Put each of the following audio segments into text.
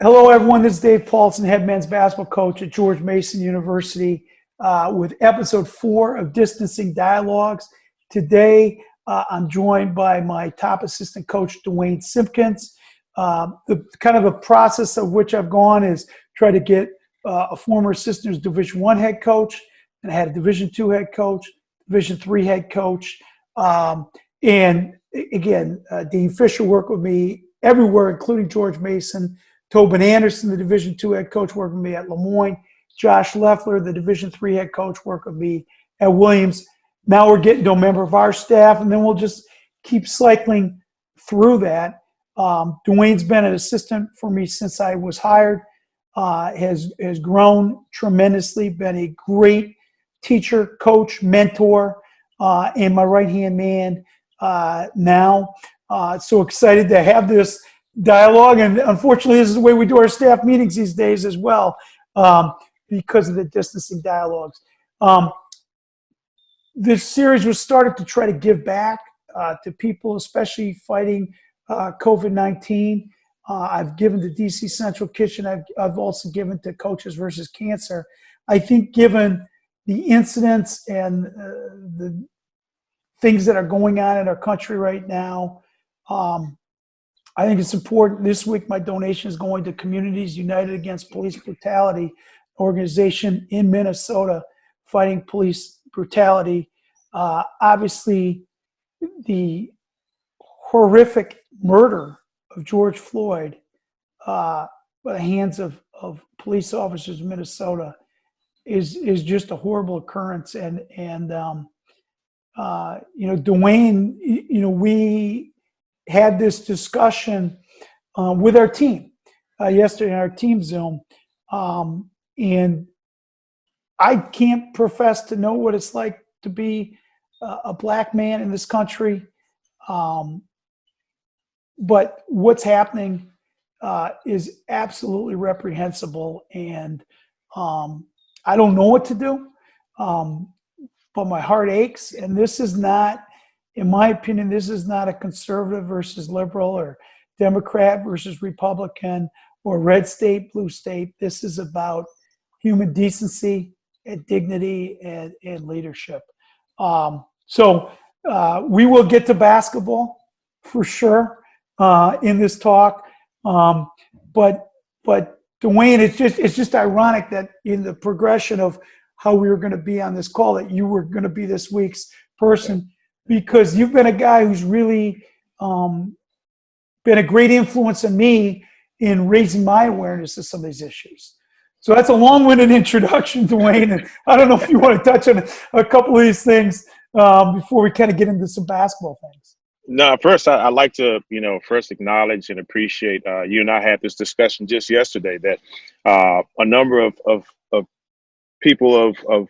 Hello, everyone. This is Dave Paulsen, head men's basketball coach at George Mason University, with episode 4 of Distancing Dialogues. Today, I'm joined by my top assistant coach, Duane Simpkins. The kind of a process of which I've gone is try to get a former assistant who's Division I head coach, and I had a Division II head coach, Division III head coach. And again, Dean Fisher worked with me everywhere, including George Mason. Tobin Anderson, the Division II head coach, worked with me at Lemoyne. Josh Leffler, the Division III head coach, worked with me at Williams. Now we're getting to a member of our staff, and then we'll just keep cycling through that. Duane's been an assistant for me since I was hired, has grown tremendously, been a great teacher, coach, mentor, and my right-hand man now. So excited to have this dialogue, and unfortunately this is the way we do our staff meetings these days as well, because of the distancing dialogues. This series was started to try to give back to people, especially fighting COVID-19. I've given to DC Central Kitchen. I've also given to Coaches versus Cancer. I think given the incidents and the things that are going on in our country right now, I think it's important. This week, my donation is going to Communities United Against Police Brutality, organization in Minnesota fighting police brutality. Obviously, the horrific murder of George Floyd by the hands of police officers in Minnesota is just a horrible occurrence. And Duane, we had this discussion with our team yesterday in our team Zoom, and I can't profess to know what it's like to be a black man in this country, but what's happening is absolutely reprehensible, and I don't know what to do, but my heart aches. And this is not, in my opinion, this is not a conservative versus liberal or Democrat versus Republican or red state, blue state. This is about human decency and dignity and leadership. So we will get to basketball for sure in this talk. But Duane, it's just ironic that in the progression of how we were going to be on this call, that you were going to be this week's person, because you've been a guy who's really been a great influence on me in raising my awareness of some of these issues. So that's a long-winded introduction, Duane, and I don't know if you want to touch on a couple of these things before we kind of get into some basketball things. No, first, I'd like to, first acknowledge and appreciate you and I had this discussion just yesterday that a number of people of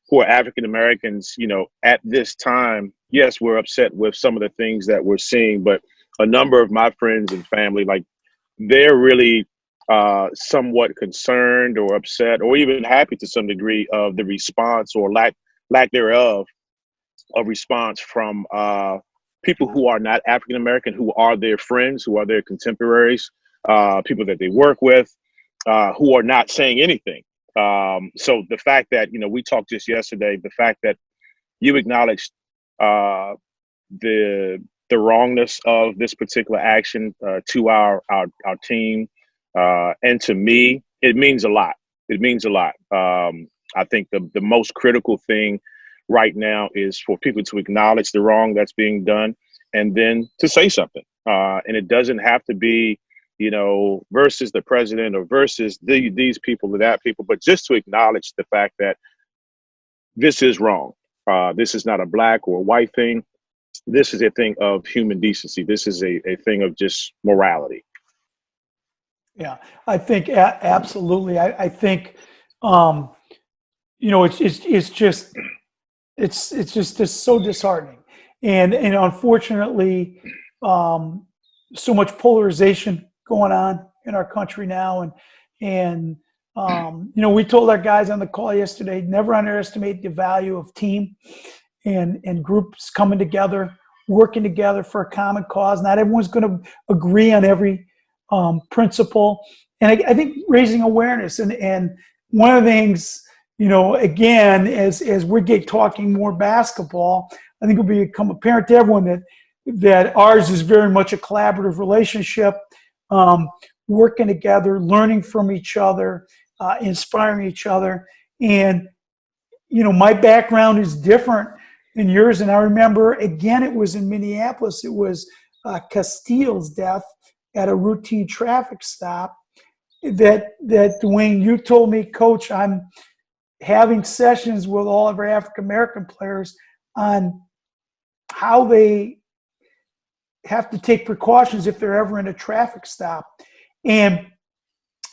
who are African Americans, at this time, yes, we're upset with some of the things that we're seeing, but a number of my friends and family, like, they're really somewhat concerned or upset or even happy to some degree of the response or lack thereof of response from people who are not African American, who are their friends, who are their contemporaries, people that they work with, who are not saying anything. So the fact that, we talked just yesterday, the fact that you acknowledged the wrongness of this particular action to our team and to me, it means a lot. It means a lot. I think the most critical thing right now is for people to acknowledge the wrong that's being done and then to say something. And it doesn't have to be, versus the president or versus these people or that people, but just to acknowledge the fact that this is wrong. This is not a black or white thing. This is a thing of human decency. This is a thing of just morality. Yeah, I think absolutely. I think, it's just so disheartening, and unfortunately, so much polarization going on in our country now, and we told our guys on the call yesterday, never underestimate the value of team and groups coming together, working together for a common cause. Not everyone's going to agree on every principle, I think raising awareness and one of the things, again, as we get talking more basketball, I think it'll become apparent to everyone that ours is very much a collaborative relationship, working together, learning from each other, inspiring each other. And, my background is different than yours. And I remember, again, it was in Minneapolis. It was Castile's death at a routine traffic stop that Duane, you told me, Coach, I'm having sessions with all of our African-American players on how they have to take precautions if they're ever in a traffic stop. And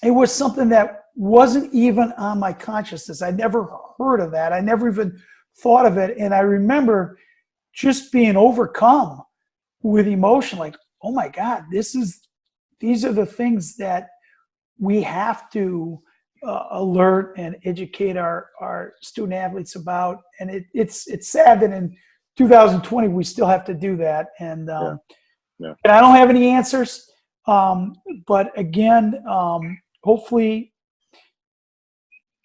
it was something that wasn't even on my consciousness. I never heard of that. I never even thought of it. And I remember just being overcome with emotion, like, oh my God, these are the things that we have to alert and educate our student athletes about. And it's sad that in 2020 we still have to do that. And and I don't have any answers, but again, hopefully,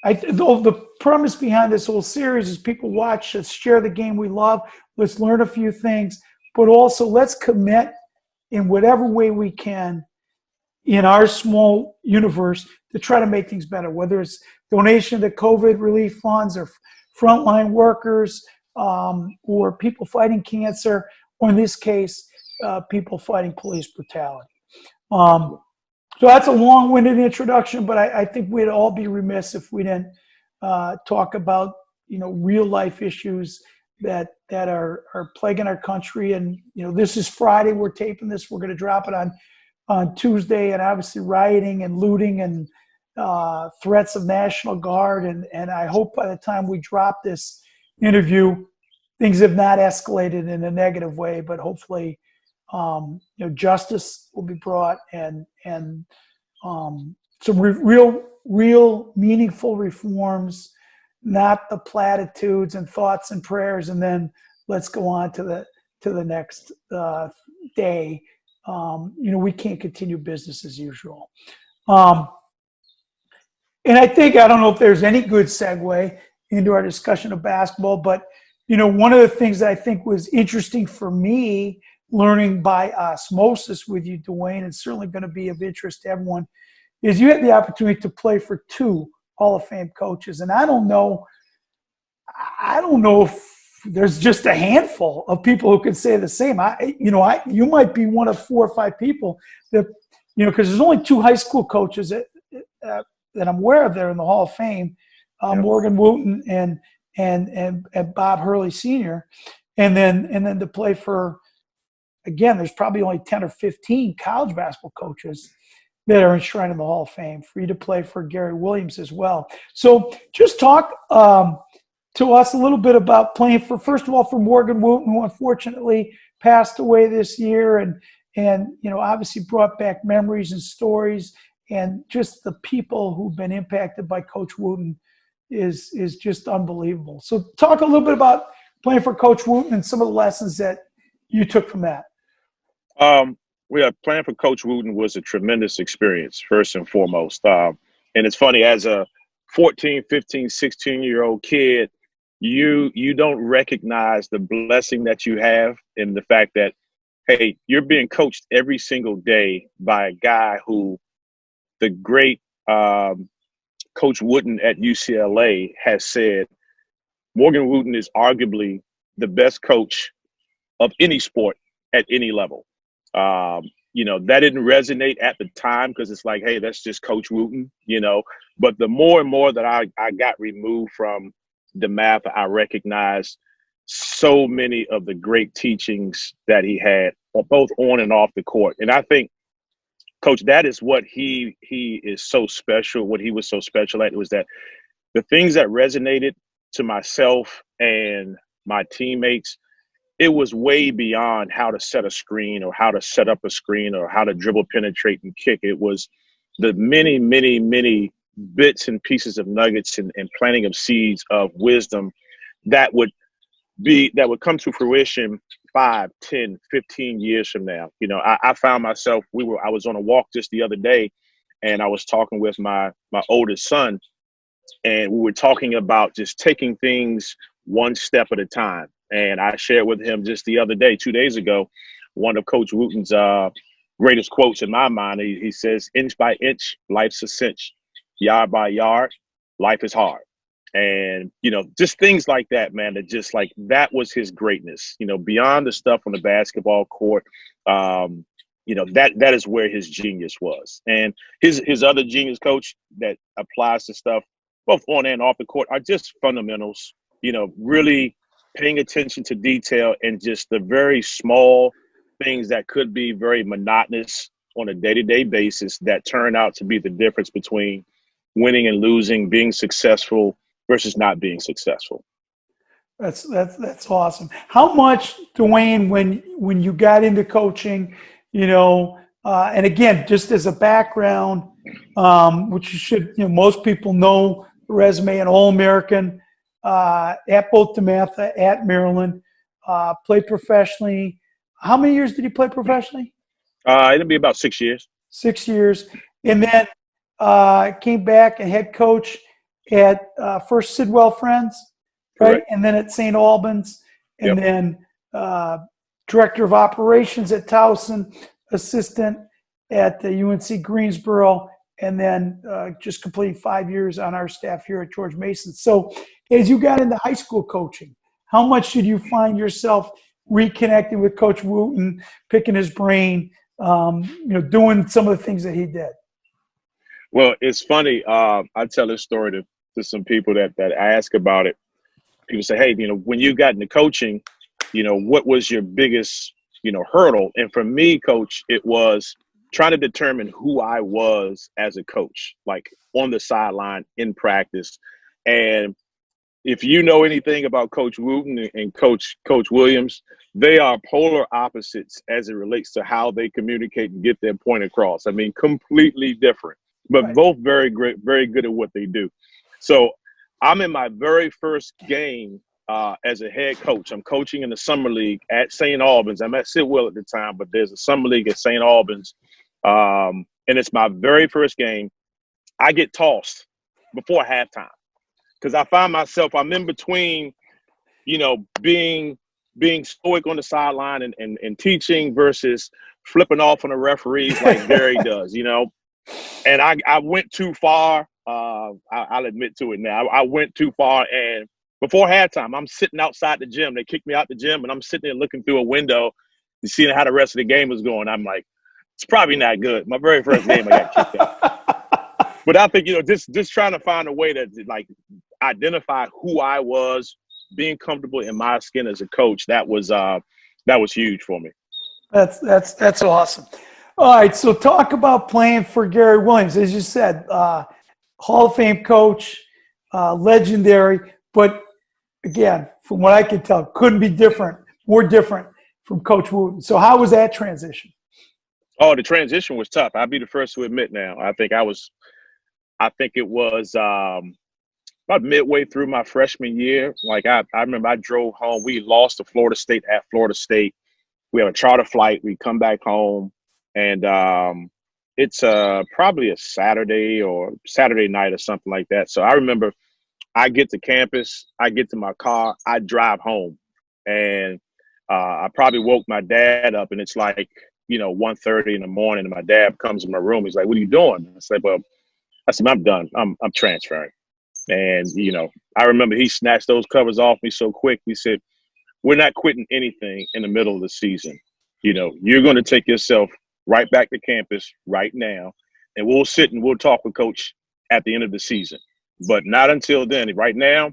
the premise behind this whole series is people watch, let's share the game we love, let's learn a few things, but also let's commit in whatever way we can in our small universe to try to make things better, whether it's donation to COVID relief funds or frontline workers or people fighting cancer, or in this case, people fighting police brutality. So that's a long-winded introduction, but I think we'd all be remiss if we didn't talk about real life issues that are plaguing our country. And this is Friday. We're taping this. We're going to drop it on Tuesday, and obviously rioting and looting and threats of National Guard. And I hope by the time we drop this interview, things have not escalated in a negative way, but hopefully, justice will be brought and some real meaningful reforms, not the platitudes and thoughts and prayers, and then let's go on to the next day. We can't continue business as usual. And I don't know if there's any good segue into our discussion of basketball, but, one of the things that I think was interesting for me, learning by osmosis with you, Duane, and certainly going to be of interest to everyone, is you had the opportunity to play for two Hall of Fame coaches. And I don't know if there's just a handful of people who can say the same. You might be one of 4 or 5 people that, because there's only 2 high school coaches that I'm aware of there in the Hall of Fame, Morgan Wootten and Bob Hurley Sr. And then to play for, again, there's probably only 10 or 15 college basketball coaches that are enshrined in the Hall of Fame, for you to play for Gary Williams as well. So just talk to us a little bit about playing first of all, for Morgan Wootten, who unfortunately passed away this year, and obviously brought back memories and stories, and just the people who've been impacted by Coach Wootten is just unbelievable. So talk a little bit about playing for Coach Wootten and some of the lessons that you took from that. Playing for Coach Wootten was a tremendous experience, first and foremost. And it's funny, as a 14, 15, 16-year-old kid, you don't recognize the blessing that you have in the fact that, hey, you're being coached every single day by a guy who the great Coach Wootten at UCLA has said, Morgan Wootten is arguably the best coach of any sport at any level. That didn't resonate at the time because it's like, hey, that's just Coach Wootten, But the more and more that I got removed from Dematha, I recognized so many of the great teachings that he had, both on and off the court. And I think, Coach, that is what he is so special. What he was so special at was that the things that resonated to myself and my teammates, it was way beyond how to set a screen or how to set up a screen or how to dribble, penetrate, and kick. It was the many, many, many bits and pieces of nuggets and planting of seeds of wisdom that would come to fruition 5, 10, 15 years from now. I found myself, I was on a walk just the other day, and I was talking with my oldest son, and we were talking about just taking things one step at a time. And I shared with him just the other day, 2 days ago, one of Coach Wooten's greatest quotes in my mind. He says, "Inch by inch, life's a cinch. Yard by yard, life is hard." And, just things like that, man, that just like, that was his greatness, beyond the stuff on the basketball court. That is where his genius was. And his other genius, coach, that applies to stuff both on and off the court, are just fundamentals, really paying attention to detail and just the very small things that could be very monotonous on a day-to-day basis that turn out to be the difference between winning and losing, being successful versus not being successful. That's awesome. How much, Duane, when you got into coaching, and again, just as a background, which you should, most people know the resume, an All-American at both Dematha, at Maryland, played professionally. How many years did you play professionally? It'll be about 6 years. 6 years. And then came back and head coach at first Sidwell Friends, right? Correct. And then at St. Albans, and Yep. then director of operations at Towson, assistant at the UNC Greensboro, and then just completing 5 years on our staff here at George Mason. So as you got into high school coaching, how much did you find yourself reconnecting with Coach Wootten, picking his brain, doing some of the things that he did? Well, it's funny. I tell this story to some people that ask about it. People say, "Hey, when you got into coaching, what was your biggest, hurdle?" And for me, coach, it was trying to determine who I was as a coach, like on the sideline in practice. And if you know anything about Coach Wootten and Coach Williams, they are polar opposites as it relates to how they communicate and get their point across. I mean, completely different, but Right. both very great, very good at what they do. So I'm in my very first game as a head coach. I'm coaching in the summer league at St. Albans. I'm at Sidwell at the time, but there's a summer league at St. Albans. And it's my very first game. I get tossed before halftime because I find myself, I'm in between, being stoic on the sideline and teaching versus flipping off on the referees like Gary does, And I went too far. I'll admit to it now. I went too far, and before halftime, I'm sitting outside the gym. They kicked me out the gym, and I'm sitting there looking through a window and seeing how the rest of the game was going. I'm like, it's probably not good. My very first game, I got kicked out. But I think, just trying to find a way to like identify who I was, being comfortable in my skin as a coach. That was huge for me. That's awesome. All right, so talk about playing for Gary Williams. As you said, Hall of Fame coach, legendary, but again, from what I can tell, couldn't be more different from Coach Wootten. So how was that transition? Oh, the transition was tough. I'll be the first to admit now. I think it was about midway through my freshman year. Like I remember I drove home. We lost to Florida State at Florida State. We have a charter flight. We come back home, and it's probably a Saturday or Saturday night or something like that. So I remember I get to campus, I get to my car, I drive home, and I probably woke my dad up, and it's like 1:30 in the morning, and my dad comes in my room. He's like, "What are you doing?" I said, "I'm done. I'm transferring." And I remember he snatched those covers off me so quick. He said, "We're not quitting anything in the middle of the season. You're going to take yourself right back to campus right now, and we'll sit and we'll talk with Coach at the end of the season. But not until then. Right now,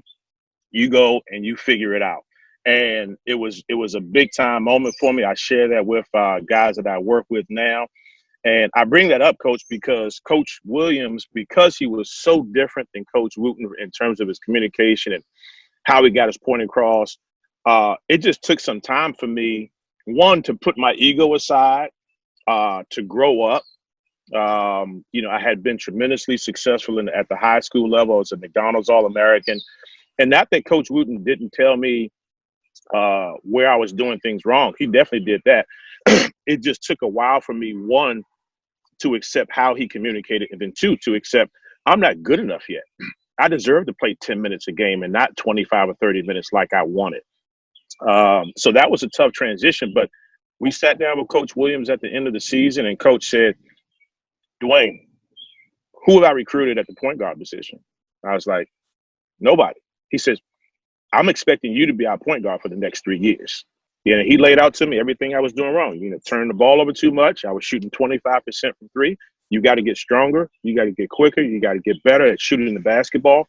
you go and you figure it out." And it was a big time moment for me. I share that with guys that I work with now. And I bring that up, Coach, because Coach Williams, because he was so different than Coach Wootten in terms of his communication and how he got his point across, it just took some time for me, one, to put my ego aside, to grow up. I had been tremendously successful at the high school level. I was a McDonald's All-American. And not that Coach Wootten didn't tell me where I was doing things wrong. He definitely did that. It just took a while for me, one, to accept how he communicated, and then two, to accept I'm not good enough yet. I deserve to play 10 minutes a game and not 25 or 30 minutes like I wanted. So that was a tough transition, but we sat down with Coach Williams at the end of the season, and Coach said, Duane, who have I recruited at the point guard position? I was like, nobody. He says, I'm expecting you to be our point guard for the next 3 years. Yeah, he laid out to me everything I was doing wrong. Turn the ball over too much. I was shooting 25% from three. You got to get stronger. You got to get quicker. You got to get better at shooting the basketball.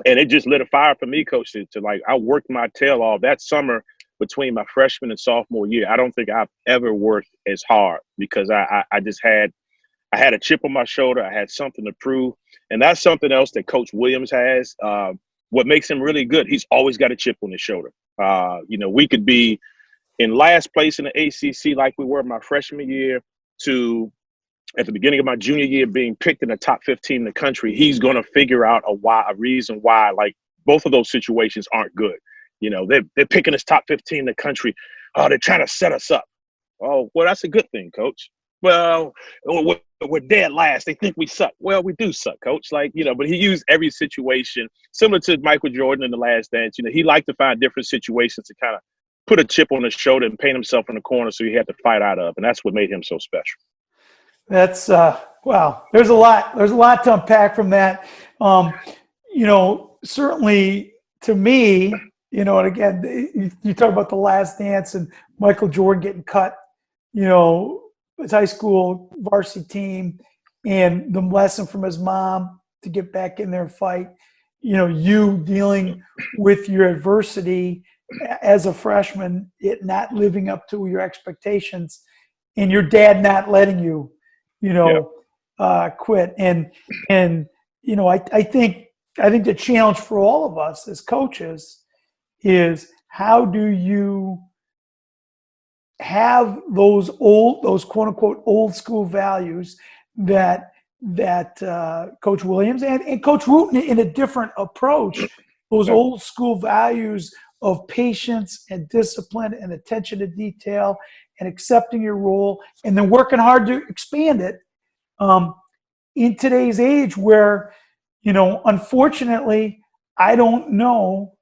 And it just lit a fire for me, Coach, to like, I worked my tail off that summer between my freshman and sophomore year. I don't think I've ever worked as hard because I just had a chip on my shoulder. I had something to prove. And that's something else that Coach Williams has. What makes him really good, he's always got a chip on his shoulder. We could be in last place in the ACC like we were my freshman year to at the beginning of my junior year being picked in the top 15 in the country. He's going to figure out a reason why, like, both of those situations aren't good. They're picking us top 15 in the country. Oh, they're trying to set us up. Oh, well, that's a good thing, Coach. Well, we're dead last. They think we suck. Well, we do suck, Coach. But he used every situation, similar to Michael Jordan in The Last Dance. He liked to find different situations to kind of put a chip on his shoulder and paint himself in the corner so he had to fight out of. And that's what made him so special. That's wow. There's a lot to unpack from that. Certainly to me, and again, you talk about The Last Dance and Michael Jordan getting cut, his high school varsity team, and the lesson from his mom to get back in there and fight. You dealing with your adversity as a freshman, it not living up to your expectations, and your dad not letting you, quit. And I think the challenge for all of us as coaches is, how do you have those quote unquote old school values that Coach Williams and Coach Wootten, in a different approach, those old school values of patience and discipline and attention to detail and accepting your role and then working hard to expand it, in today's age where, unfortunately, I don't know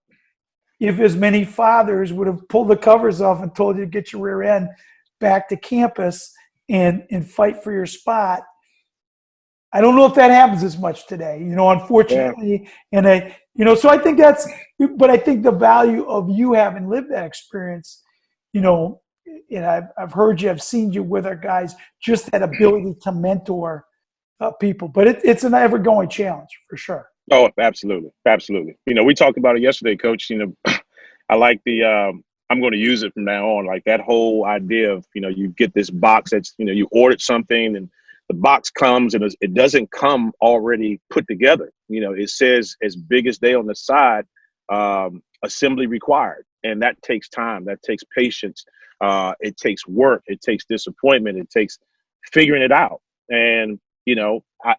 if as many fathers would have pulled the covers off and told you to get your rear end back to campus and fight for your spot. I don't know if that happens as much today, unfortunately. Yeah. And so I think but I think the value of you having lived that experience, and I've heard you, I've seen you with our guys, just that ability to mentor people. But it's an ever-going challenge for sure. Oh, absolutely. Absolutely. We talked about it yesterday, Coach. I like the I'm going to use it from now on. Like that whole idea of, you get this box that's, you ordered something and the box comes and it doesn't come already put together. It says as big as day on the side, assembly required. And that takes time. That takes patience. It takes work. It takes disappointment. It takes figuring it out. And,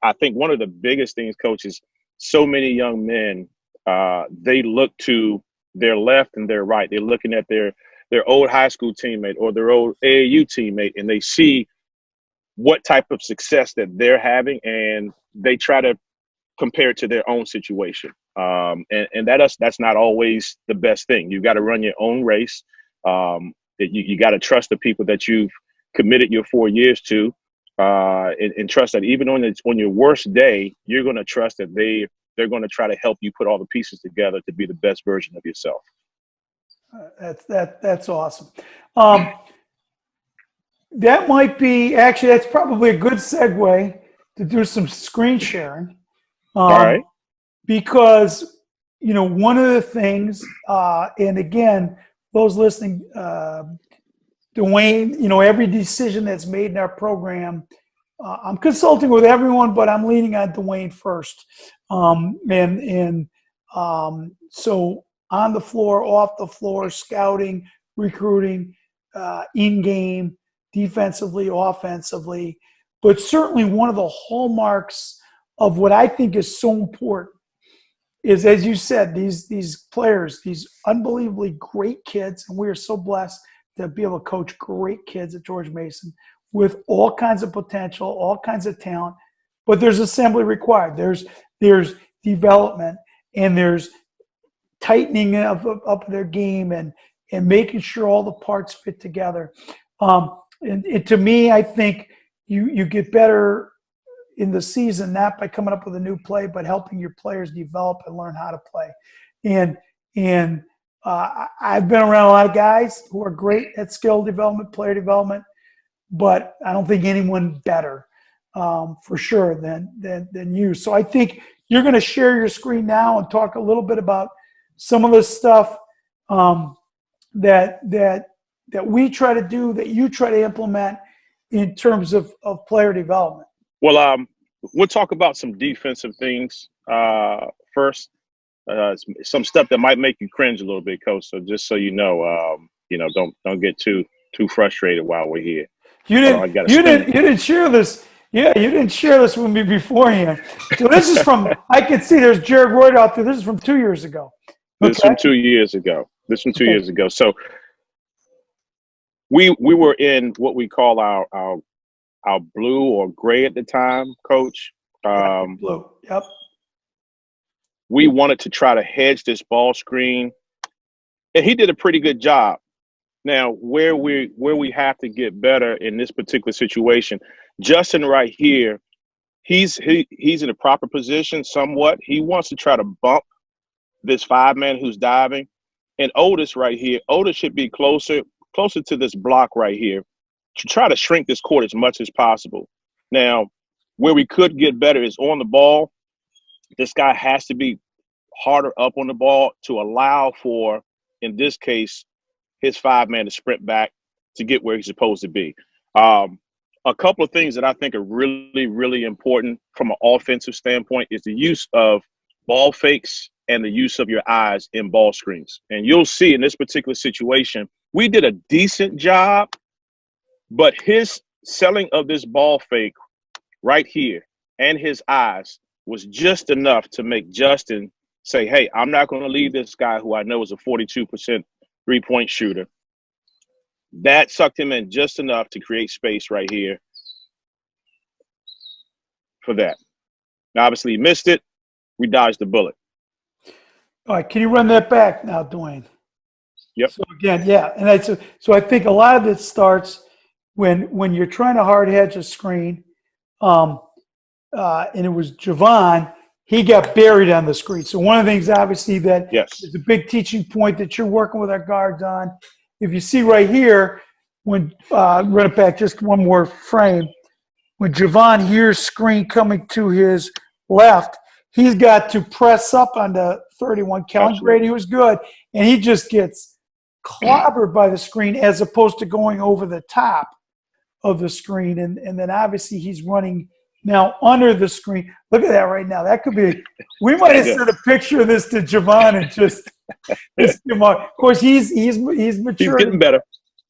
I think one of the biggest things, Coach, is so many young men, they look to their left and their right. They're looking at their old high school teammate or their old AAU teammate, and they see what type of success that they're having, and they try to compare it to their own situation. And that's not always the best thing. You got to run your own race. You got to trust the people that you've committed your 4 years to, and trust that even on your worst day, you're going to trust that they're going to try to help you put all the pieces together to be the best version of yourself. That's awesome. That might be, actually, that's probably a good segue to do some screen sharing. All right. Because, one of the things, and again, those listening, Duane, every decision that's made in our program, I'm consulting with everyone, but I'm leaning on Duane first. So on the floor, off the floor, scouting, recruiting, in-game, defensively, offensively. But certainly one of the hallmarks of what I think is so important is, as you said, these players, these unbelievably great kids, and we are so blessed to be able to coach great kids at George Mason. with all kinds of potential, all kinds of talent, but there's assembly required. There's development, and there's tightening up their game, and making sure all the parts fit together. And to me, I think you get better in the season, not by coming up with a new play, but helping your players develop and learn how to play. And I've been around a lot of guys who are great at skill development, player development, but I don't think anyone better, for sure, than you. So I think you're going to share your screen now and talk a little bit about some of the stuff that we try to do, that you try to implement in terms of player development. Well, we'll talk about some defensive things first. Some stuff that might make you cringe a little bit, Coach. So just so you know, don't get too frustrated while we're here. You didn't share this. Yeah, you didn't share this with me beforehand. So this is from, I can see there's Jared Royd out there. This is from 2 years ago. This is from 2 years ago. Years ago. So we were in what we call our blue or gray at the time, Coach. Blue. Yep. We wanted to try to hedge this ball screen, and he did a pretty good job. Now, where we have to get better in this particular situation, Justin right here, he's in a proper position somewhat. He wants to try to bump this 5-man who's diving, and Otis right here. Otis should be closer to this block right here to try to shrink this court as much as possible. Now, where we could get better is on the ball. This guy has to be harder up on the ball to allow for, in this case, his 5-man to sprint back to get where he's supposed to be. A couple of things that I think are really, really important from an offensive standpoint is the use of ball fakes and the use of your eyes in ball screens. And you'll see in this particular situation, we did a decent job, but his selling of this ball fake right here and his eyes was just enough to make Justin say, hey, I'm not going to leave this guy who I know is a 42% three-point shooter. That sucked him in just enough to create space right here for that. Now, obviously, he missed it. We dodged the bullet. All right, can you run that back now, Duane? Yep. So again, yeah, and so I think a lot of it starts when you're trying to hard hedge a screen, and it was Javon. He got buried on the screen. So one of the things, obviously, that is a big teaching point that you're working with our guards on. If you see right here, when run it back just one more frame, when Javon hears screen coming to his left, he's got to press up on the 31. Kellen Grady was good, and he just gets clobbered by the screen as opposed to going over the top of the screen. And then obviously he's running now under the screen. Look at that right now. That could be – we might have sent a picture of this to Javon and just – of course, he's mature. He's getting better.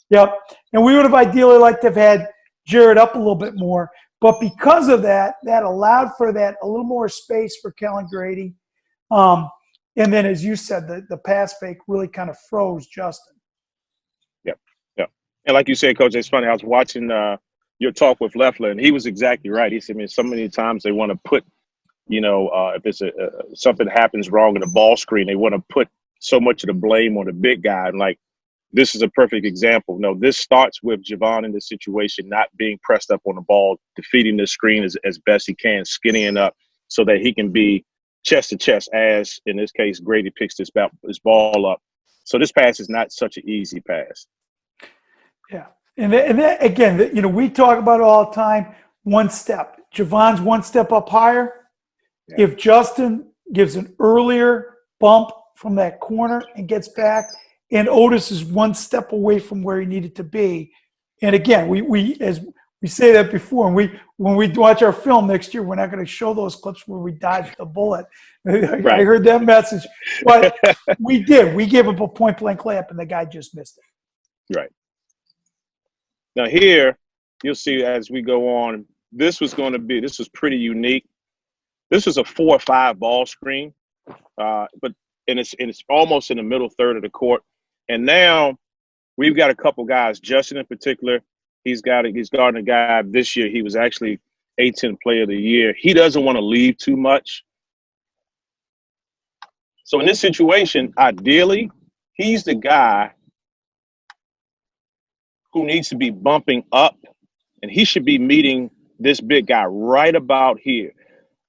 Yep. And we would have ideally liked to have had Jared up a little bit more. But because of that, that allowed for that a little more space for Kellen Grady. And then, as you said, the pass fake really kind of froze Justin. Yep. And like you said, Coach, it's funny. I was watching your talk with Leffler, and he was exactly right. He said, I mean, so many times they want to put, if it's something happens wrong in the ball screen, they want to put so much of the blame on the big guy. And like, this is a perfect example. No, this starts with Javon in this situation, not being pressed up on the ball, defeating the screen as best he can, skinnying up so that he can be chest to chest as, in this case, Grady picks his ball up. So this pass is not such an easy pass. Yeah. And that, again, we talk about it all the time, one step. Javon's one step up higher. Yeah. If Justin gives an earlier bump from that corner and gets back, and Otis is one step away from where he needed to be. And again, we as we say that before, and when we watch our film next year, we're not going to show those clips where we dodged the bullet. Right. I heard that message. But we did. We gave up a point-blank layup, and the guy just missed it. Right. Now here, you'll see as we go on, this was pretty unique. This was a 4 or 5 ball screen, but it's almost in the middle third of the court. And now we've got a couple guys, Justin in particular, He's guarding a guy this year. He was actually A-10 Player of the Year. He doesn't want to leave too much. So in this situation, ideally, he's the guy who needs to be bumping up, and he should be meeting this big guy right about here.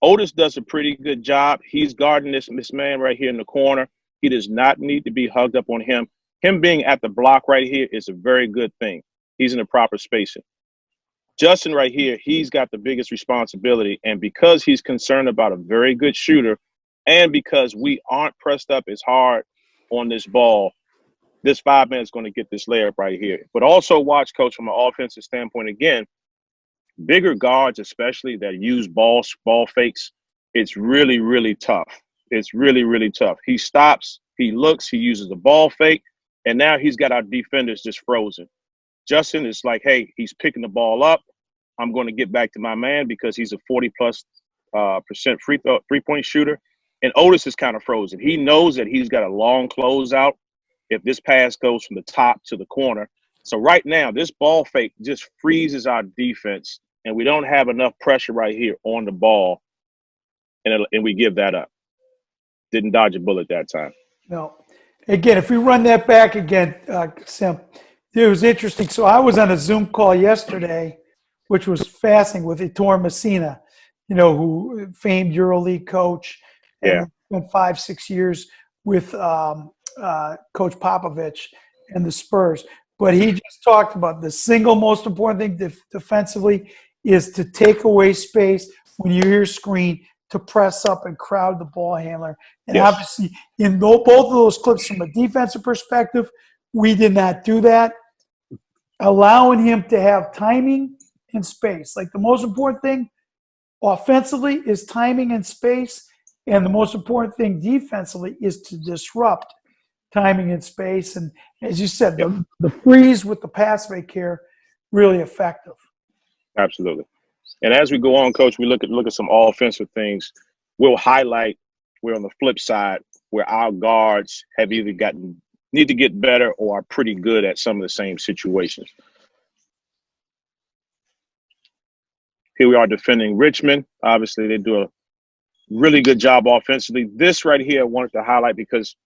Otis does a pretty good job. He's guarding this man right here in the corner. He does not need to be hugged up on him. Him being at the block right here is a very good thing. He's in the proper spacing. Justin right here, he's got the biggest responsibility. And because he's concerned about a very good shooter, and because we aren't pressed up as hard on this ball, this 5-man is going to get this layup right here. But also watch, Coach, from an offensive standpoint, again, bigger guards, especially that use ball fakes, it's really, really tough. It's really, really tough. He stops, he looks, he uses the ball fake, and now he's got our defenders just frozen. Justin is like, hey, he's picking the ball up. I'm going to get back to my man because he's a 40+% three-point shooter. And Otis is kind of frozen. He knows that he's got a long closeout if this pass goes from the top to the corner. So right now, this ball fake just freezes our defense, and we don't have enough pressure right here on the ball, and we give that up. Didn't dodge a bullet that time. No. Again, if we run that back again, Sim, it was interesting. So I was on a Zoom call yesterday, which was fascinating, with Ettore Messina, who famed EuroLeague coach, and spent 5-6 years with Coach Popovich and the Spurs. But he just talked about the single most important thing defensively is to take away space when you hear screen, to press up and crowd the ball handler. And obviously, in both of those clips, from a defensive perspective, we did not do that. Allowing him to have timing and space. Like, the most important thing offensively is timing and space, and the most important thing defensively is to disrupt timing and space. And as you said, the freeze with the pass fake here, really effective. Absolutely. And as we go on, Coach, we look at some offensive things. We'll highlight where on the flip side, where our guards have either need to get better or are pretty good at some of the same situations. Here we are defending Richmond. Obviously, they do a really good job offensively. This right here I wanted to highlight because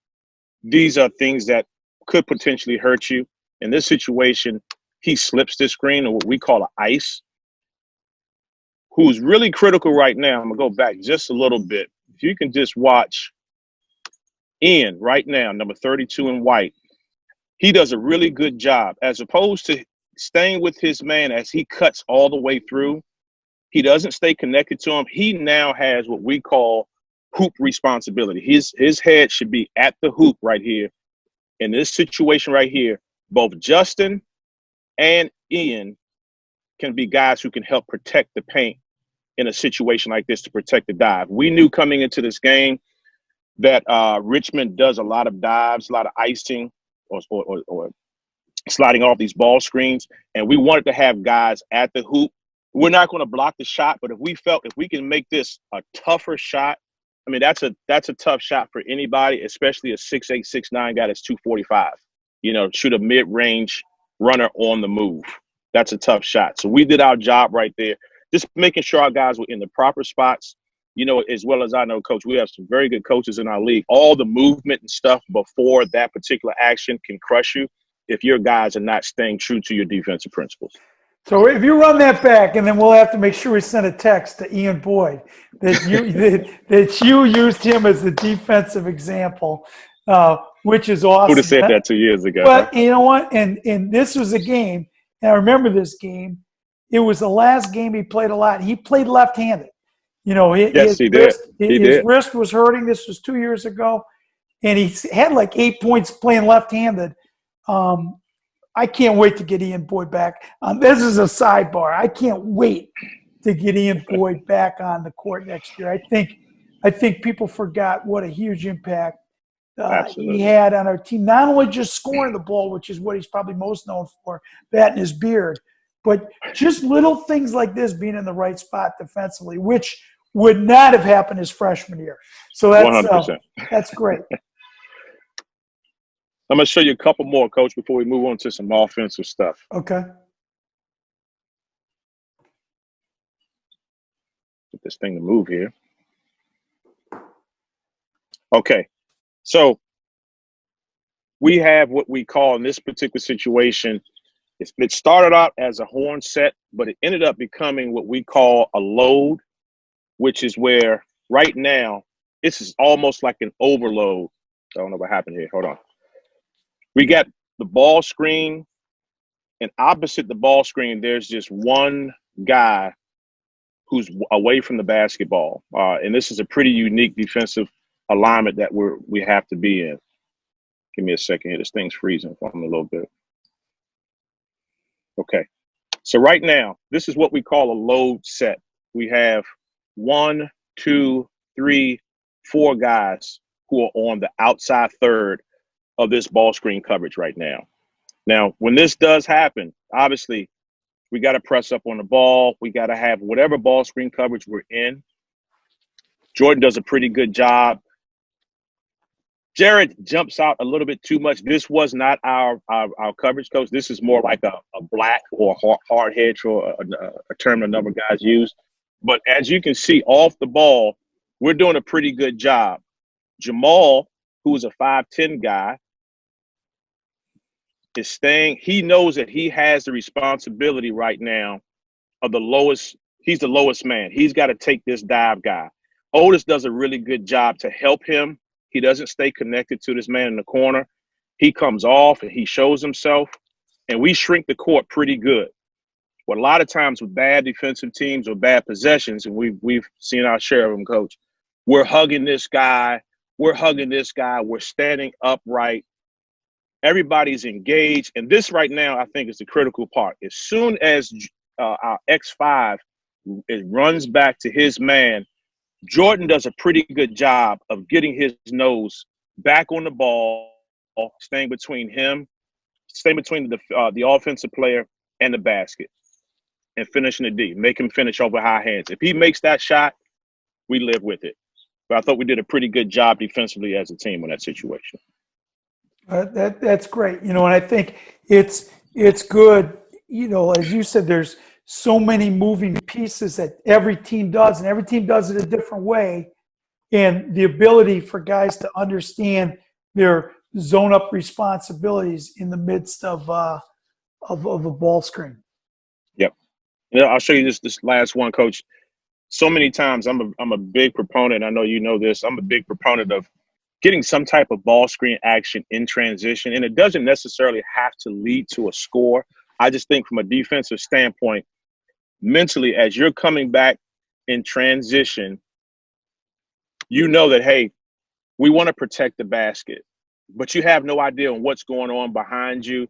these are things that could potentially hurt you. In this situation, he slips this screen, or what we call an ice, who's really critical right now. I'm going to go back just a little bit. If you can just watch Ian right now, number 32 in white, he does a really good job. As opposed to staying with his man as he cuts all the way through, he doesn't stay connected to him. He now has what we call hoop responsibility. His head should be at the hoop right here. In this situation right here, both Justin and Ian can be guys who can help protect the paint in a situation like this, to protect the dive. We knew coming into this game that Richmond does a lot of dives, a lot of icing or sliding off these ball screens, and we wanted to have guys at the hoop. We're not going to block the shot, but if we can make this a tougher shot, I mean, that's a tough shot for anybody, especially a 6'8", 6'9" guy that's 245. Shoot a mid-range runner on the move. That's a tough shot. So we did our job right there, just making sure our guys were in the proper spots. As well as I know, Coach, we have some very good coaches in our league. All the movement and stuff before that particular action can crush you if your guys are not staying true to your defensive principles. So if you run that back, and then we'll have to make sure we send a text to Ian Boyd that you used him as the defensive example, which is awesome. Who would have said that 2 years ago? But you know what? And this was a game, and I remember this game. It was the last game he played a lot. He played left-handed. Yes, he did. His wrist was hurting. This was 2 years ago, and he had like 8 points playing left-handed. I can't wait to get Ian Boyd back. This is a sidebar. I can't wait to get Ian Boyd back on the court next year. I think people forgot what a huge impact he had on our team. Not only just scoring the ball, which is what he's probably most known for, that and his beard, but just little things like this, being in the right spot defensively, which would not have happened his freshman year. So that's great. I'm going to show you a couple more, Coach, before we move on to some offensive stuff. Okay. this thing to move here. Okay, so we have what we call in this particular situation, it started out as a horn set, but it ended up becoming what we call a load, which is where right now, this is almost like an overload. I don't know what happened here. Hold on. We got the ball screen, and opposite the ball screen, there's just one guy who's away from the basketball. And this is a pretty unique defensive alignment that we have to be in. Give me a second here. This thing's freezing for me a little bit. Okay. So right now, this is what we call a load set. We have 1, 2, 3, 4 guys who are on the outside third of this ball screen coverage right now. Now, when this does happen, obviously, we got to press up on the ball. We got to have whatever ball screen coverage we're in. Jordan does a pretty good job. Jared jumps out a little bit too much. This was not our coverage coach. This is more like a black or hard hedge, or a term a number of guys use. But as you can see off the ball, we're doing a pretty good job. Jamal, who is a 5'10" guy, is staying. He knows that he has the responsibility right now of the lowest. He's the lowest man. He's got to take this dive guy. Otis does a really good job to help him. He doesn't stay connected to this man in the corner. He comes off and he shows himself, and we shrink the court pretty good. But a lot of times with bad defensive teams or bad possessions, and we've seen our share of them, Coach, we're hugging this guy. We're standing upright. Everybody's engaged. And this right now, I think, is the critical part. As soon as our X5 runs back to his man, Jordan does a pretty good job of getting his nose back on the ball, staying between the offensive player and the basket, and finishing the D. Make him finish over high hands. If he makes that shot, we live with it. But I thought we did a pretty good job defensively as a team in that situation. That's great. And I think it's good. As you said, there's so many moving pieces that every team does, and every team does it a different way. And the ability for guys to understand their zone up responsibilities in the midst of a ball screen. Yep. I'll show you this last one, Coach. So many times I'm a big proponent. I know you know this. I'm a big proponent of getting some type of ball screen action in transition, and it doesn't necessarily have to lead to a score. I just think from a defensive standpoint, mentally, as you're coming back in transition, you know that, hey, we want to protect the basket, but you have no idea on what's going on behind you.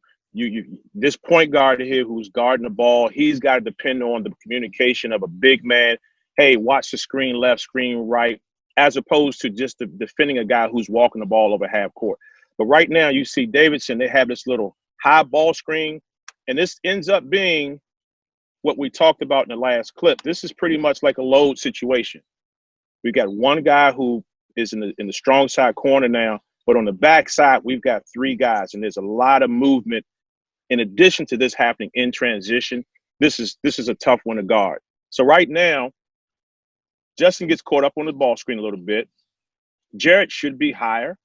This point guard here who's guarding the ball, he's got to depend on the communication of a big man. Hey, watch the screen left, screen right, as opposed to just defending a guy who's walking the ball over half court. But right now you see Davidson, they have this little high ball screen, and this ends up being what we talked about in the last clip. This is pretty much like a load situation. We got one guy who is in the strong side corner now, but on the back side, we've got 3 guys, and there's a lot of movement. In addition to this happening in transition, this is a tough one to guard. So right now, Justin gets caught up on the ball screen a little bit. Jarrett should be higher,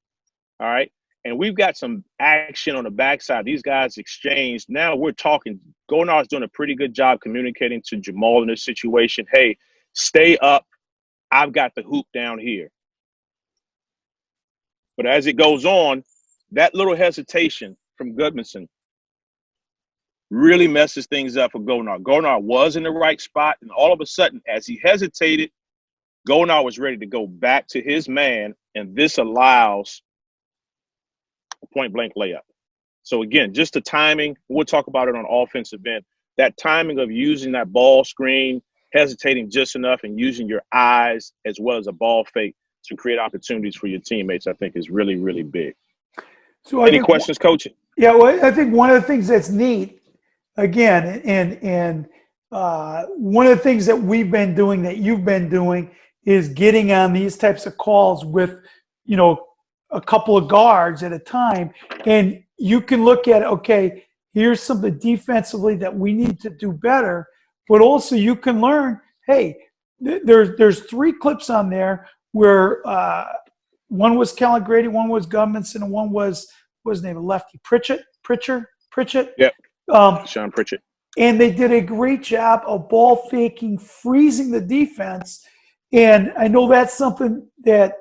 all right? And we've got some action on the backside. These guys exchanged. Now we're talking. Gonar's doing a pretty good job communicating to Jamal in this situation. Hey, stay up. I've got the hoop down here. But as it goes on, that little hesitation from Goodmanson really messes things up for Gonar. Gonar was in the right spot, and all of a sudden, as he hesitated, Gonar was ready to go back to his man, and this allows a point-blank layup. So, again, just the timing. We'll talk about it on offensive end. That timing of using that ball screen, hesitating just enough, and using your eyes as well as a ball fake to create opportunities for your teammates, I think is really, really big. So any questions, Coach? Yeah, well, I think one of the things that's neat, again, and one of the things that we've been doing, that you've been doing, is getting on these types of calls with, a couple of guards at a time. And you can look at, okay, here's something defensively that we need to do better, but also you can learn, hey, there's 3 clips on there where one was Kellen Grady, one was Gudmundsson, and one was what was his name, a lefty, Pritchett. Yep. Sean Pritchett. And they did a great job of ball faking, freezing the defense. And I know that's something that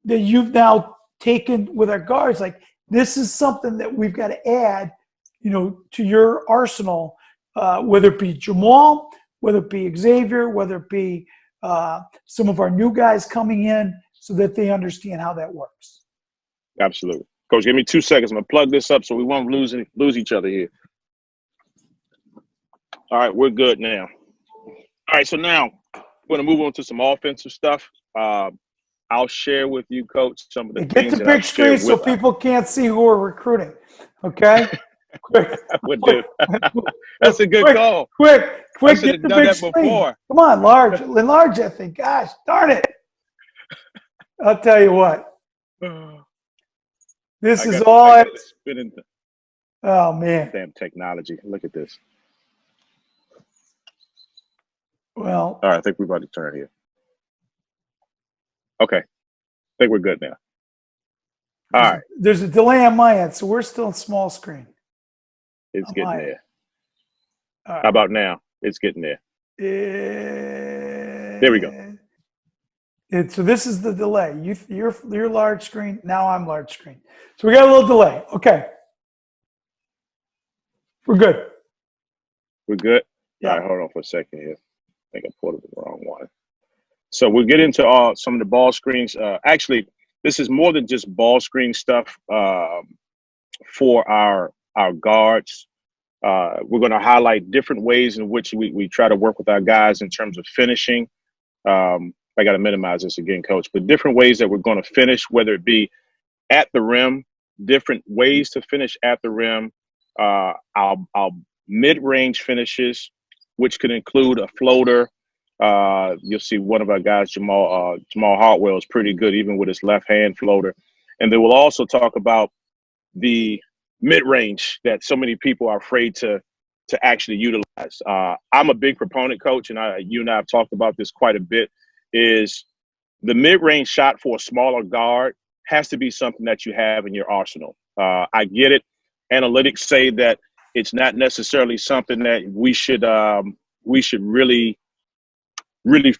you've now taken with our guards. Like, this is something that we've got to add, to your arsenal, whether it be Jamal, whether it be Xavier, whether it be some of our new guys coming in, so that they understand how that works. Absolutely. Coach, give me 2 seconds. I'm going to plug this up so we won't lose each other here. All right, we're good now. All right, so now we're going to move on to some offensive stuff. I'll share with you, Coach, some of the things get the big screen so people can't see who we're recruiting. Okay? Quick. That's a good call. Quick. I should have done that before. Come on, enlarge that thing. Gosh, darn it. I'll tell you what. This is all. Oh, man. Damn technology. Look at this. Well. All right, I think we're about to turn here. Okay. I think we're good now. All right. There's a delay on my end, so we're still in small screen. It's getting there. Right. How about now? It's getting there. There we go. So this is the delay. You're large screen. Now I'm large screen. So we got a little delay. Okay. We're good. We're good? Yeah. All right, hold on for a second here. I think I pulled up the wrong one. So we'll get into some of the ball screens. Actually, this is more than just ball screen stuff for our guards. We're going to highlight different ways in which we try to work with our guys in terms of finishing. I got to minimize this again, Coach, but different ways that we're going to finish, whether it be at the rim, different ways to finish at the rim, our mid-range finishes, which could include a floater. You'll see one of our guys, Jamal Hartwell, is pretty good even with his left-hand floater. And then we'll also talk about the mid-range that so many people are afraid to actually utilize. I'm a big proponent, Coach, and you and I have talked about this quite a bit, is the mid-range shot for a smaller guard has to be something that you have in your arsenal. I get it. Analytics say that it's not necessarily something that we should really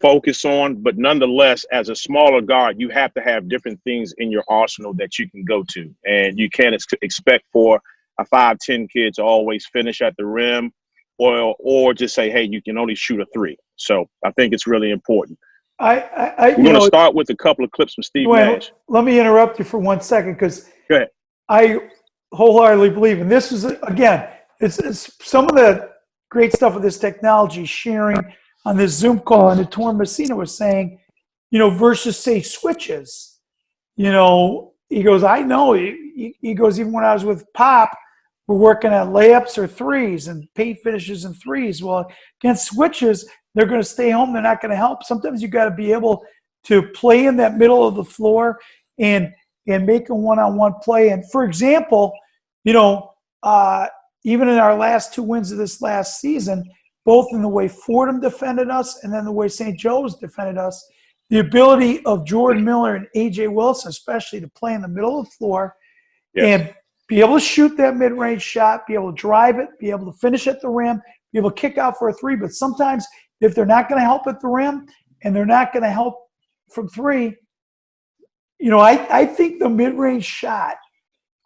focus on, but nonetheless, as a smaller guard, you have to have different things in your arsenal that you can go to, and you can't expect for a 5'10" kid to always finish at the rim, or just say, hey, you can only shoot a 3. So I think it's really important. We're going to start with a couple of clips from Steve Nash. Let me interrupt you for 1 second, because go ahead. I wholeheartedly believe, and this is, again, it's some of the great stuff with this technology, sharing on this Zoom call, and Torn Messina was saying, versus say switches, he goes, I know, he goes, even when I was with Pop, we're working on layups or threes and paint finishes and threes. Well, against switches, they're going to stay home. They're not going to help. Sometimes you got to be able to play in that middle of the floor and make a one-on-one play. And for example, even in our last 2 wins of this last season, both in the way Fordham defended us and then the way St. Joe's defended us, the ability of Jordan Miller and A.J. Wilson, especially, to play in the middle of the floor and be able to shoot that mid-range shot, be able to drive it, be able to finish at the rim, be able to kick out for a 3. But sometimes if they're not going to help at the rim and they're not going to help from 3, I think the mid-range shot,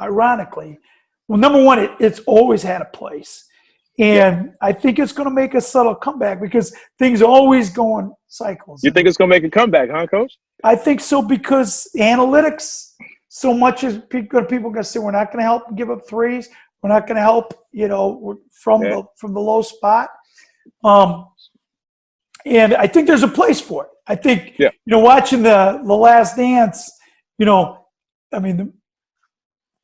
ironically, well, number one, it's always had a place. And I think it's going to make a subtle comeback because things always go in cycles. You think it's going to make a comeback, huh, Coach? I think so, because analytics, so much as people are going to say, we're not going to help give up 3s. We're not going to help, from the low spot. And I think there's a place for it. I think, watching the Last Dance,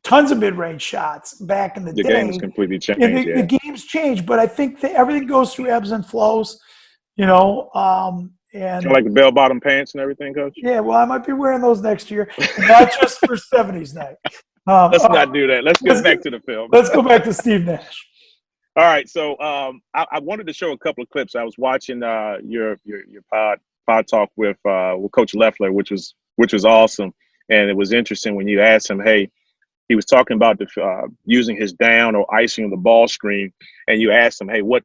tons of mid-range shots back in the day. The game's completely changed. The game's changed, but I think that everything goes through ebbs and flows, and like the bell-bottom pants and everything, Coach? Yeah, well, I might be wearing those next year, not just for 70s night. Let's not do that. Let's get back to the film. Let's go back to Steve Nash. All right, so I wanted to show a couple of clips. I was watching your pod talk with Coach Leffler, which was awesome. And it was interesting when you asked him, hey, he was talking about using his down or icing on the ball screen, and you asked him, hey, what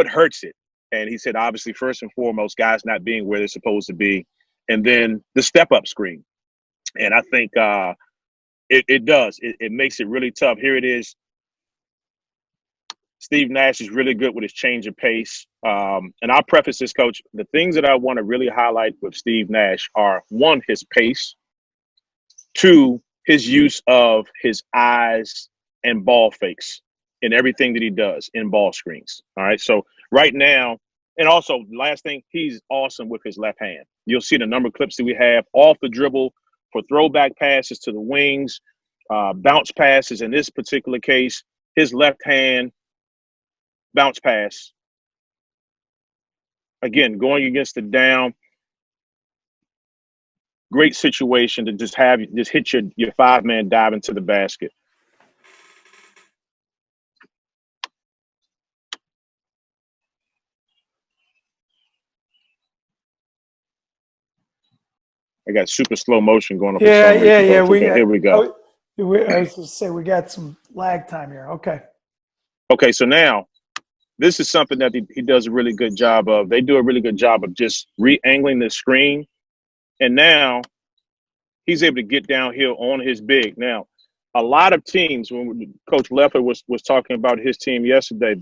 hurts it? And he said, obviously, first and foremost, guys not being where they're supposed to be, and then the step-up screen. And I think it does. It makes it really tough. Here it is. Steve Nash is really good with his change of pace. And I'll preface this, Coach. The things that I want to really highlight with Steve Nash are, one, his pace, two, his use of his eyes and ball fakes in everything that he does in ball screens. All right. So right now, and also last thing, he's awesome with his left hand. You'll see the number of clips that we have off the dribble for throwback passes to the wings, bounce passes. In this particular case, his left hand bounce pass. Again, going against the down. Great situation to just hit your five-man dive into the basket. I got super slow motion going on. Yeah. Okay, here we go. I was going to say we got some lag time here. Okay, so now this is something that he does a really good job of. They do a really good job of just re-angling the screen, and now he's able to get downhill on his big. Now, a lot of teams, when Coach Leffler was talking about his team yesterday,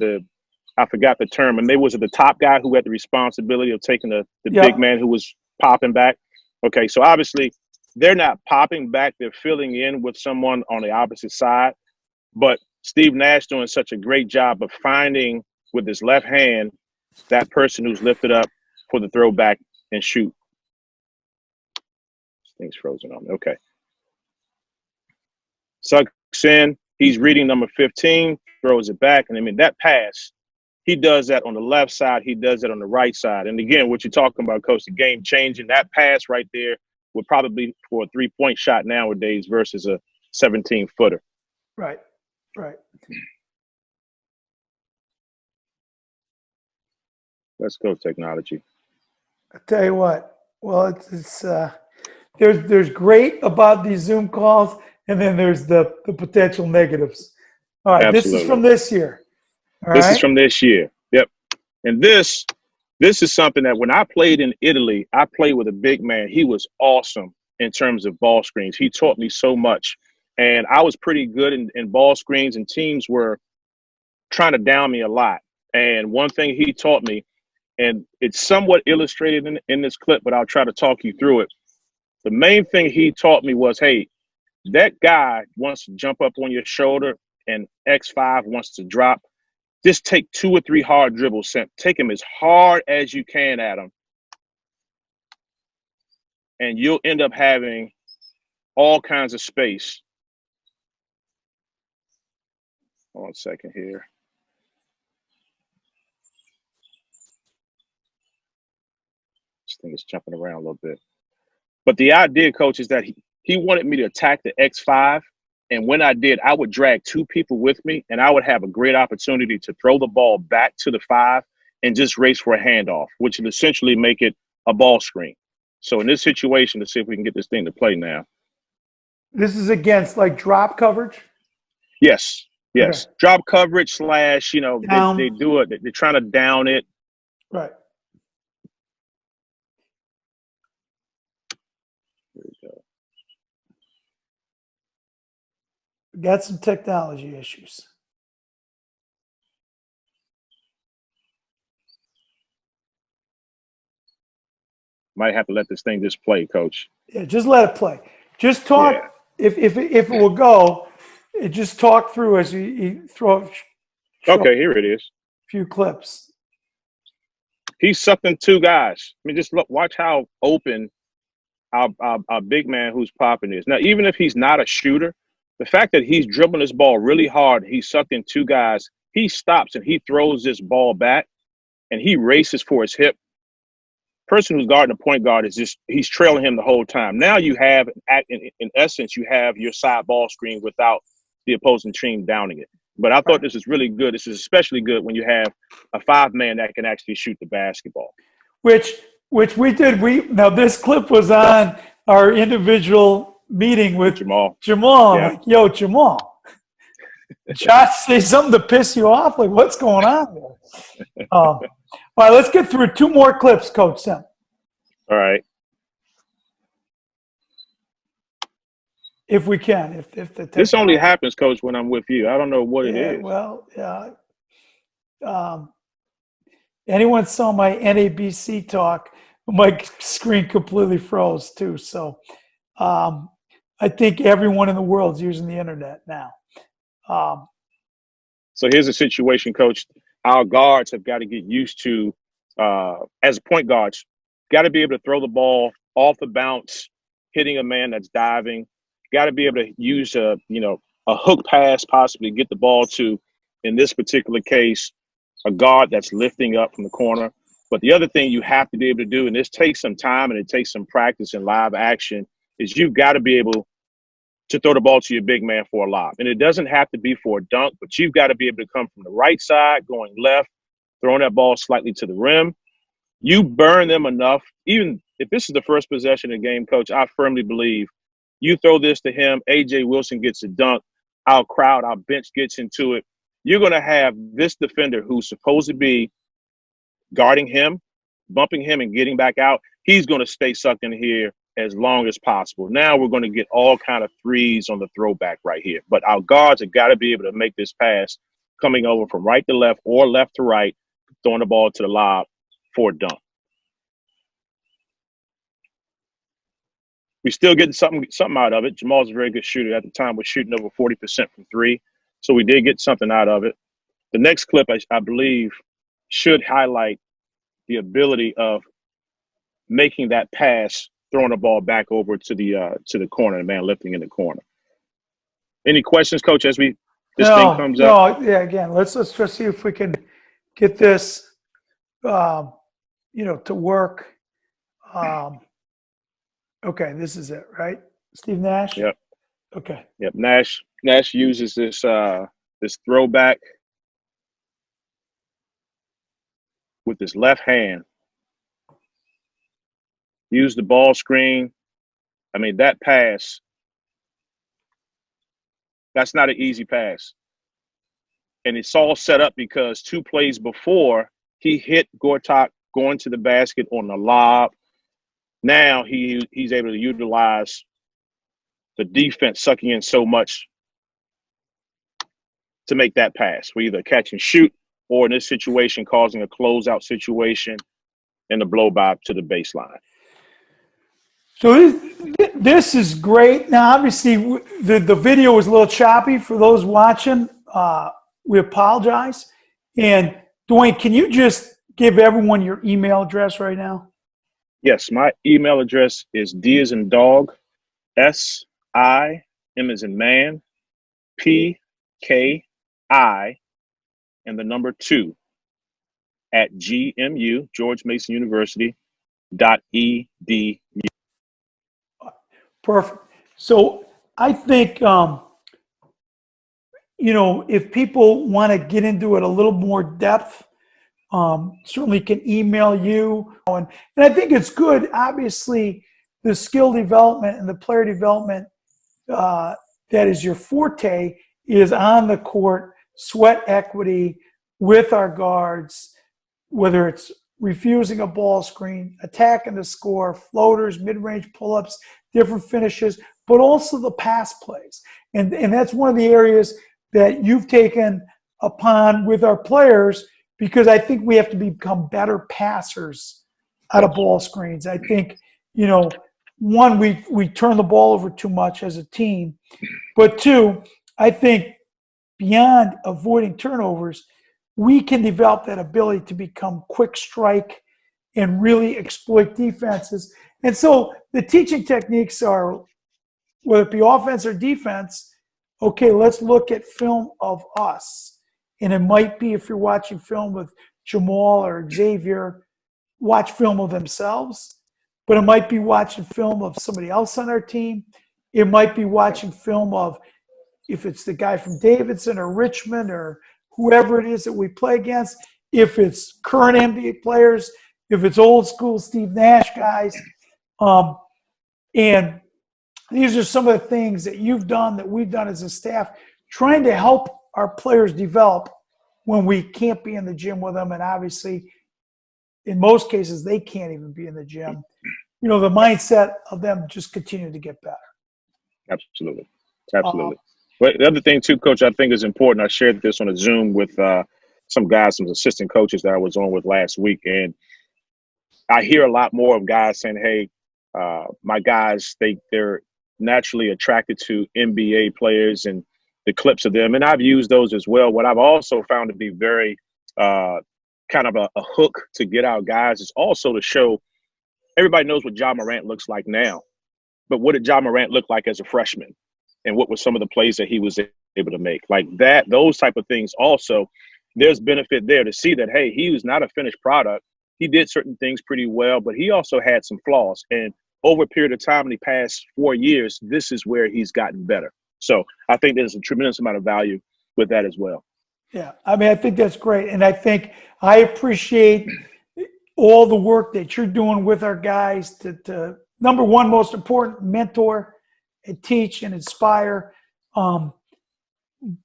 I forgot the term, and they was the top guy who had the responsibility of taking the big man who was popping back. Okay, so obviously they're not popping back; they're filling in with someone on the opposite side. But Steve Nash doing such a great job of finding with his left hand that person who's lifted up for the throwback and shoot. This thing's frozen on me. Okay. Sucks in. He's reading number 15, throws it back. And I mean, that pass, he does that on the left side. He does it on the right side. And again, what you're talking about, Coach, the game changing. That pass right there would probably be for a three-point shot nowadays versus a 17-footer. Right. Let's go technology. I tell you what. Well, it's there's great about these Zoom calls, and then there's the potential negatives. All right, Absolutely. This is from this year. This is from this year. Yep. And this is something that when I played in Italy, I played with a big man. He was awesome in terms of ball screens. He taught me so much. And I was pretty good in ball screens, and teams were trying to down me a lot. And one thing he taught me, and it's somewhat illustrated in this clip, but I'll try to talk you through it. The main thing he taught me was, hey, that guy wants to jump up on your shoulder and X5 wants to drop. Just take 2 or 3 hard dribbles. Take him as hard as you can at him. And you'll end up having all kinds of space. Hold on a second here. This thing is jumping around a little bit. But the idea, Coach, is that he wanted me to attack the X5. And when I did, I would drag 2 people with me, and I would have a great opportunity to throw the ball back to the 5 and just race for a handoff, which would essentially make it a ball screen. So in this situation, let's see if we can get this thing to play now. This is against like drop coverage? Yes. Okay. Drop coverage / they do it. They're trying to down it. Right. Here we go. Got some technology issues. Might have to let this thing just play, Coach. Yeah, just let it play. Just talk. Yeah. If it will go, just talk through as you throw. Okay, here it is. A few clips. He's sucked in 2 guys. I mean, just watch how open our big man who's popping is. Now, even if he's not a shooter, the fact that he's dribbling this ball really hard, he's sucked in 2 guys, he stops and he throws this ball back and he races for his hip. Person who's guarding the point guard he's trailing him the whole time. Now you have, in essence, you have your side ball screen without the opposing team downing it. But I thought this is really good. This is especially good when you have a 5-man that can actually shoot the basketball. Which which we did. Now this clip was on our individual meeting with Jamal. Jamal. Yeah. Like, yo, Jamal, Josh say something to piss you off? Like, what's going on there? All right, let's get through 2 more clips, Coach Sim. All right. If we can, if the technology. This only happens, Coach, when I'm with you. I don't know what it is. Well, yeah. Anyone saw my NABC talk? My screen completely froze too. So I think everyone in the world is using the internet now. So here's a situation, Coach. Our guards have got to get used to, as point guards, got to be able to throw the ball off the bounce, hitting a man that's diving. Got to be able to use a hook pass, possibly get the ball to, in this particular case, a guard that's lifting up from the corner. But the other thing you have to be able to do, and this takes some time and it takes some practice and live action, is you've got to be able to throw the ball to your big man for a lob. And it doesn't have to be for a dunk, but you've got to be able to come from the right side, going left, throwing that ball slightly to the rim. You burn them enough. Even if this is the first possession of the game, Coach, I firmly believe you throw this to him, A.J. Wilson gets a dunk, our crowd, our bench gets into it. You're going to have this defender who's supposed to be guarding him, bumping him and getting back out. He's going to stay sucked in here as long as possible. Now we're going to get all kind of threes on the throwback right here. But our guards have got to be able to make this pass coming over from right to left or left to right, throwing the ball to the lob for a dunk. We still getting something out of it. Jamal's a very good shooter. At the time, we're shooting over 40% from 3. So we did get something out of it. The next clip, I believe, should highlight the ability of making that pass, throwing the ball back over to the corner, the man lifting in the corner. Any questions, Coach, as thing comes up? Yeah, again, let's just see if we can get this, to work. Okay, this is it, right? Steve Nash? Yep. Okay. Yep. Nash uses this throwback with his left hand. Use the ball screen. I mean, that pass, that's not an easy pass. And it's all set up because 2 plays before, he hit Gortat going to the basket on the lob. Now he's able to utilize the defense sucking in so much to make that pass. We either catch and shoot, or in this situation, causing a closeout situation and a blow by to the baseline. So this is great. Now, obviously, the video was a little choppy for those watching. We apologize. And Duane, can you just give everyone your email address right now? Yes, my email address is D as in dog, S-I, M as in man, P-K-I, and the number 2 at GMU, George Mason University, .edu. Perfect. So I think, if people want to get into it a little more depth, certainly can email you. And I think it's good, obviously, the skill development and the player development that is your forte is on the court, sweat equity with our guards, whether it's refusing a ball screen, attacking the score, floaters, mid-range pull-ups, different finishes, but also the pass plays. And that's one of the areas that you've taken upon with our players, because I think we have to become better passers out of ball screens. I think, one, we turn the ball over too much as a team, but 2, I think beyond avoiding turnovers, we can develop that ability to become quick strike and really exploit defenses. And so the teaching techniques are, whether it be offense or defense, okay, let's look at film of us. And it might be, if you're watching film with Jamal or Xavier, watch film of themselves. But it might be watching film of somebody else on our team. It might be watching film of, if it's the guy from Davidson or Richmond or whoever it is that we play against. If it's current NBA players, if it's old school Steve Nash guys. And these are some of the things that you've done, that we've done as a staff, trying to help our players develop when we can't be in the gym with them. And obviously, in most cases, they can't even be in the gym. You know, the mindset of them just continue to get better. Absolutely. Absolutely. But the other thing too, Coach, I think is important. I shared this on a Zoom with some guys, some assistant coaches that I was on with last week. And I hear a lot more of guys saying, hey, my guys, they're naturally attracted to NBA players and the clips of them. And I've used those as well. What I've also found to be very kind of a hook to get our guys is also to show everybody knows what Ja Morant looks like now. But what did Ja Morant look like as a freshman? And what were some of the plays that he was able to make? Like that, those type of things also, there's benefit there to see that, hey, he was not a finished product. He did certain things pretty well, but he also had some flaws. And over a period of time in the past 4 years, this is where he's gotten better. So I think there's a tremendous amount of value with that as well. Yeah, I mean, I think that's great. And I think I appreciate all the work that you're doing with our guys to number one, most important, mentor and teach and inspire,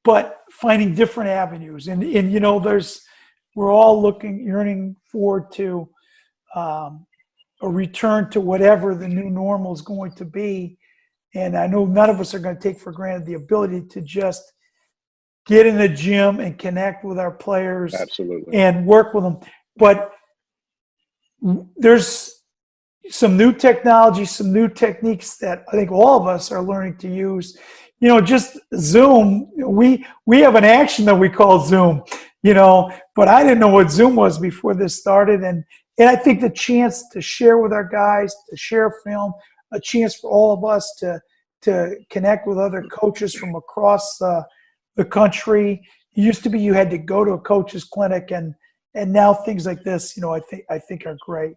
but finding different avenues. And you know, we're all yearning forward to a return to whatever the new normal is going to be. And I know none of us are going to take for granted the ability to just get in the gym and connect with our players. Absolutely. And work with them. But there's some new technology, some new techniques that I think all of us are learning to use. You know, just Zoom, we have an action that we call Zoom, you know, but I didn't know what Zoom was before this started. And I think the chance to share with our guys, to share film, a chance for all of us to connect with other coaches from across the country. It used to be you had to go to a coach's clinic, and now things like this, you know, I think are great.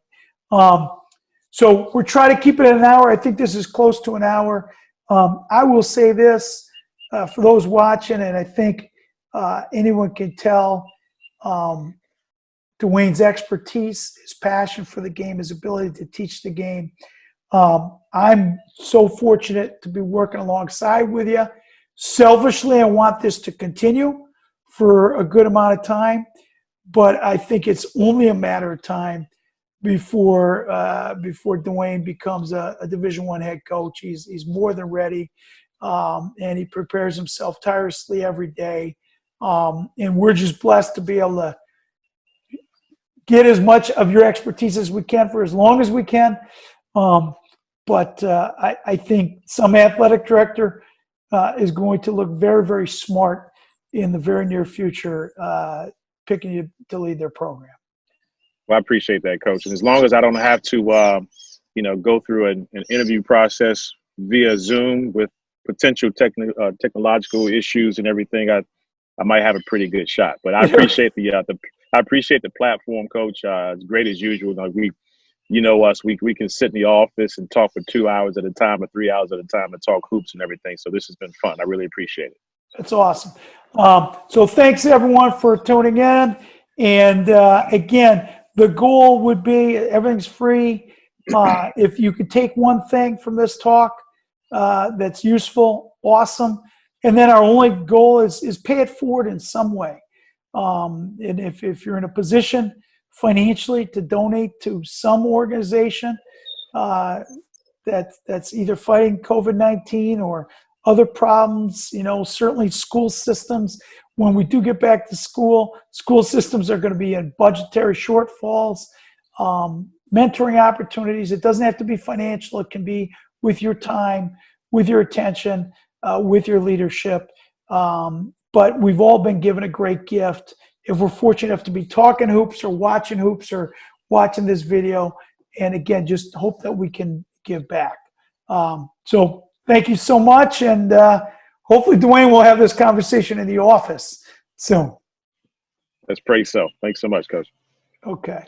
So we're trying to keep it at an hour. I think this is close to an hour. I will say this for those watching, and I think anyone can tell Duane's expertise, his passion for the game, his ability to teach the game. I'm so fortunate to be working alongside with you. Selfishly, I want this to continue for a good amount of time, but I think it's only a matter of time before Duane becomes a Division I head coach. He's more than ready, and he prepares himself tirelessly every day. And we're just blessed to be able to get as much of your expertise as we can for as long as we can. But I think some athletic director is going to look very, very smart in the very near future, picking you to lead their program. Well, I appreciate that, Coach. And as long as I don't have to, go through an interview process via Zoom with potential technological issues and everything, I might have a pretty good shot. But I appreciate the platform, Coach. It's great as usual. You know us, we can sit in the office and talk for 2 hours at a time or 3 hours at a time and talk hoops and everything. So this has been fun. I really appreciate it. That's awesome. So thanks everyone for tuning in. And again, the goal would be everything's free. If you could take one thing from this talk that's useful, awesome. And then our only goal is pay it forward in some way. And if you're in a position financially to donate to some organization that's either fighting COVID-19 or other problems, certainly school systems. When we do get back to school systems are going to be in budgetary shortfalls, mentoring opportunities. It doesn't have to be financial. It can be with your time, with your attention, with your leadership. But we've all been given a great gift. If we're fortunate enough to be talking hoops or watching this video, and again, just hope that we can give back. So thank you so much, and hopefully Duane will have this conversation in the office soon. Let's pray so. Thanks so much, Coach. Okay.